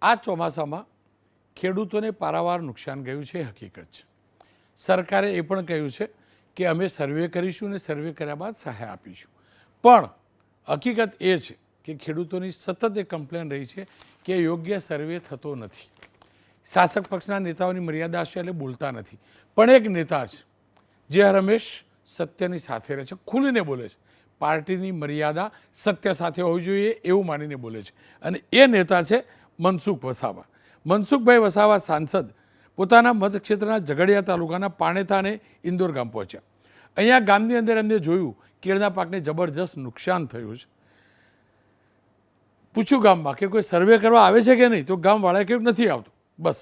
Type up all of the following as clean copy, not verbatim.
આ ચોમાસામાં ખેડૂતોને પારાવાર નુકસાન ગયું છે, હકીકત છે. સરકારે એ પણ કહ્યું છે કે અમે સર્વે કરીશું અને સર્વે કર્યા બાદ સહાય આપીશું. પણ હકીકત એ છે કે ખેડૂતોની સતત એ કમ્પ્લેન રહી છે કે યોગ્ય સર્વે થતો નથી. શાસક પક્ષના નેતાઓની મર્યાદા છે એટલે બોલતા નથી. પણ એક નેતા છે જે હંમેશ સત્યની સાથે રહે છે, ખુલીને બોલે છે. પાર્ટીની મર્યાદા સત્ય સાથે હોવી જોઈએ એવું માનીને બોલે છે. અને એ નેતા છે મનસુખ વસાવા. મનસુખભાઈ વસાવા સાંસદ પોતાના મતક્ષેત્રના ઝઘડિયા તાલુકાના પાણેતા અને ઇન્દોર ગામ પહોંચ્યા. અહીંયા ગામની અંદર એમને જોયું કેળના પાકને જબરજસ્ત નુકસાન થયું છે. પૂછ્યું ગામમાં કે કોઈ સર્વે કરવા આવે છે કે નહીં, તો ગામવાળાએ કહ્યું નથી આવતું. બસ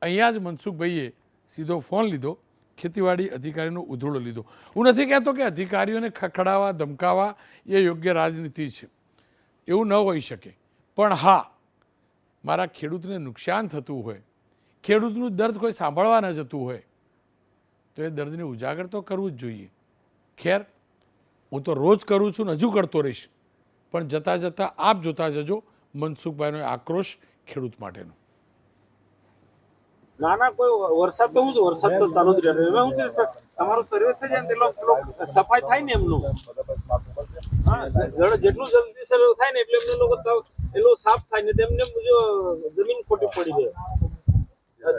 અહીંયા જ મનસુખભાઈએ સીધો ફોન લીધો, ખેતીવાડી અધિકારીનો ઉધડો લીધો. હું નથી કહેતો કે અધિકારીઓને ખખડાવવા ધમકાવવા એ યોગ્ય રાજનીતિ છે, એવું ન હોઈ શકે. પણ હા, મારા ખેડૂતને નુકસાન થતું હોય, ખેડૂતનું દર્દ કોઈ સાંભળવા ન જતું હોય, તો એ દર્દને ઉજાગર તો કરવું જ જોઈએ. ખેર, હું તો રોજ કરું છું ને હજુ કરતો રહીશ. પણ જતાં જતાં આપ જોતા જજો મનસુખભાઈનો આક્રોશ ખેડૂત માટેનો. ના ના, કોઈ વરસાદ તો હું વરસાદ તો ચાલુ જ રહે. હું તમારો સર્વે થઈ જાય ને સફાઈ થાય ને એમનું, જેટલું જલ્દી સર્વે થાય ને એટલે એમને લોકો એનું સાફ થાય ને તેમને જમીન ખોટી પડી જાય.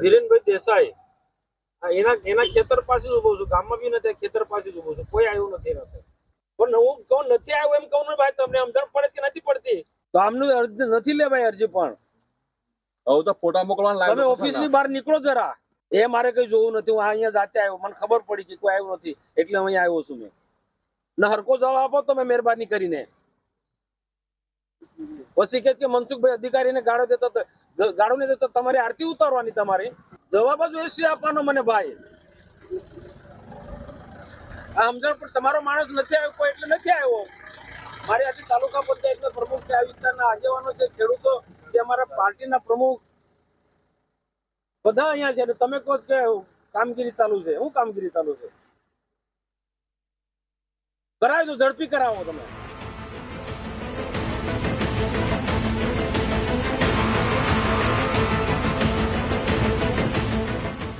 ધીરેનભાઈ દેસાઈ એના ખેતર પાસે જ ઉભો છું, ગામમાં બી નથી, ખેતર પાસે જ ઉભો છું, કોઈ આવ્યું નથી. પણ હું કહું નથી આવ્યું એમ કહું ને ભાઈ, તમને સમજણ પડે કે નથી પડતી? તો આમનું અરજી નથી લે ભાઈ, અરજી પણ હવે તો ફોટા મોકલવાના તમે ઓફિસની બહાર નીકળો જરા. એ મારે કઈ જોવું નથી, હું અહીંયા જાતે આવ્યો, મને ખબર પડી કે કોઈ આવ્યું નથી એટલે અહીંયા આવ્યો છું મેં. ને હરકો જવાબ આપો તમે મહેરબાની કરીને. પછી કે મનસુખભાઈ અધિકારીને ગાળો નહીં દેતો, તમારી આરતી ઉતારવાની, તમારી જવાબ જ એસી આપવાનો મને ભાઈ. આ સમજણ પણ તમારો માણસ નથી આવ્યો કોઈ એટલે નથી આવ્યો. મારે આજે તાલુકા પંચાયતના પ્રમુખ છે, આ વિસ્તારના આગેવાનો છે, ખેડૂતો જે અમારા પાર્ટીના પ્રમુખ બધા અહીંયા છે. અને તમે કહો કે કામગીરી ચાલુ છે. શું કામગીરી ચાલુ છે? કરાવી દો, ઝડપી કરાવો તમે.